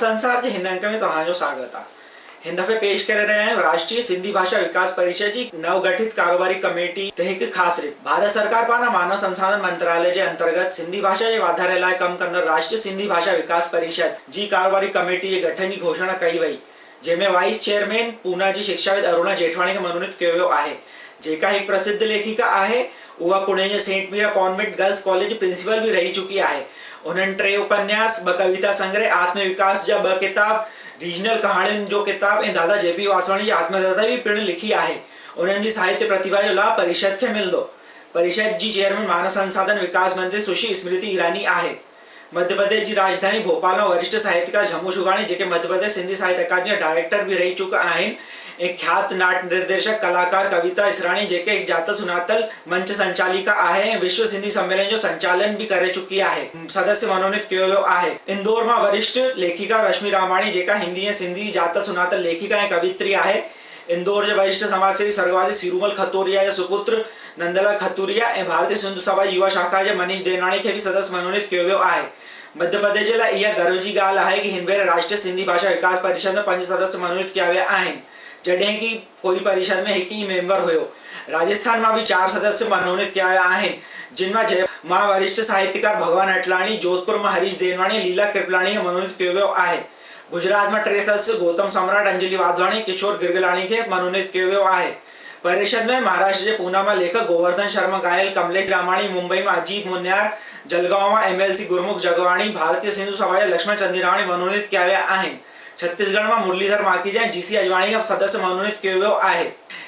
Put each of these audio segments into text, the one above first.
संसार के हिन अंक में तव्हांजो स्वागत आहे। हिन दफ़े पेश करे रहिया आहियूं राष्ट्रीय सिंधी भाषा विकास परिषद जी नवगठित कारोबारी कमेटी ते हिकु ख़ासि रिपोर्ट। भारत सरकार पारां मानव संसाधन मंत्रालय जे अंतर्गत सिंधी भाषा जे वाधारे लाइ कमु कंदड़ राष्ट्रीय सिंधी भाषा विकास परिषद जी कारोबारी कमेटी जे गठन जी घोषणा कई वई, जंहिंमें वाइस चेयरमैन पूना जी शिक्षाविद अरुणा जेठवाणी खे मनोनीत कयो वियो आहे, जेका हिकु प्रसिद्ध लेखिका आहे। उहा पुणे जे saint Mira convent girls college जी प्रिंसिपल भी रही चुकी आहे। उन्हनि 3 उपन्यास, 2 कविता संग्रह, आत्मविकास जा 2 किताब, रीजनल कहाणियुनि जो किताब ऐं दादा जेपी वासवाणी जी आत्मकथा भी पिण लिखी आहे। उन्हनि जी साहित्य प्रतिभा जो लाभ परिषद खे मिलंदो। परिषद जी चेयरमैन मानव संसाधन विकास मंत्री सुश्री स्मृति ईरानी आहे। मध्य प्रदेश की राजधानी भोपाल में वरिष्ठ साहित्यकार झमू शुगाणी, जेके मध्य प्रदेश सिंधी साहित्य अकादमी डायरेक्टर भी रही चुका आहिनि, एक ख्यात नाट निर्देशक कलाकार कविता इसराणी, जेके एक जातल सुनातल मंच संचालिका आहे, विश्व सिंधी सम्मेलन जो संचालन भी करे चुकी आहे, सदस्य मनोनीत कियो वियो आहे। इंदौर में वरिष्ठ लेखिका रश्मि रामाणी, जेका हिंदी ऐं सिंधी जातल सुनातल लेखिका ऐं कवित्री आहे। इंदौर के वरिष्ठ समाजसेवी स्वर्गवासी सिरूमल खतोरिया के सुपुत्र नंदलाल खतूरिया ऐं भारतीय सिंधु सभा युवा शाखा के मनीष देवनाणी के भी सदस्य मनोनीत कियो वियो आहे। मध्य प्रदेश के लिए यह गर्व की ॻाल्हि आहे कि हिन भेरे राष्ट्रीय सिंधी भाषा विकास परिषद में 5 सदस्य मनोनीत किया विया आहिनि, जॾहिं कि कोई परिषद में हिकु ही मेंबर हुयो। राजस्थान में भी 4 सदस्य मनोनीत किया विया आहिनि, जिनमें जय मां वरिष्ठ साहित्यकार भगवान अटलाणी, जोधपुर में हरीश देवनाणी, लीला कृपलाणी खे मनोनीत कियो वियो आहे। गुजरात में 3 सदस्य गौतम सम्राट, अंजलि वाधवाणी, किशोर गिरगलाणी के मनोनीत कियो वियो आहे। परिषद में महाराष्ट्र के पूना में लेखक गोवर्धन शर्मा गायल, कमलेश रामाणी, मुंबई में अजीत मुन्यार, जलगांव में MLC गुरमुख जगवाणी, भारतीय सिंधु सभा के लक्ष्मण चंदीराणी मनोनीत किया विया आहिनि। छत्तीसगढ़ में मुरलीधर माखीजा ऐं GC अजवाणी का सदस्य मनोनीत कियो वियो आहे।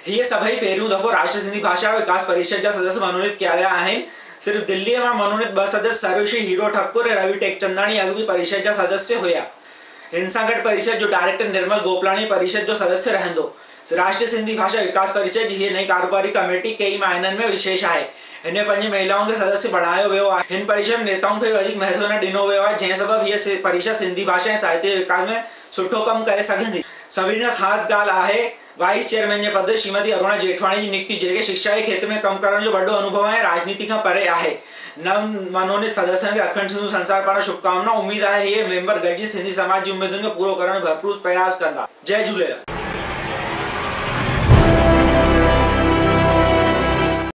ये सभई पहिरियों दफ़ो राष्ट्रीय सिंधी भाषा विकास परिषद जा सदस्य मनोनीत किया विया आहिनि। सिर्फ दिल्ली में मनोनीत 2 सदस्य सर्वश्री हीरो ठाकुर ऐं रवि टेकचंदाणी अॻु भी परिषद जा सदस्य हुया। हिन सां गॾु परिषद जो डायरेक्टर निर्मल गोपलाणी परिषद जो सदस्य रहंदो। राष्ट्रीय सिंधी भाषा विकास परिषद जी नई कारोबारी कमेटी कई मायननि में विशेष आहे। हिन 5 महिलाओं के सदस्य बढ़ायो वियो आहे। हिन परिषद नेताओं खे वधीक महत्व न ॾिनो वियो आहे, जंहिं सबब हीअ परिषद सिंधी भाषा ऐं साहित्य विकास में सुठो कमु करे सघंदी। सभिनी खां ख़ासि ॻाल्हि आहे वाइस चेयरमैन जे पद श्रीमती अरुणा जेठवाणी जी नियुक्ति, जेके शिक्षा के क्षेत्र में कमु करण जो वॾो अनुभव ऐं राजनीति खां परे आहे। नव मनोनीत सदस्यों के अखंड सिंधु संसार पारां शुभकामना। उम्मीद आहे ये मेंबर गॾिजी सिंधी समाज जी उम्मीदुनि खे पूरो करण जो भरपूर प्रयास कंदा। जय झूलेलाल।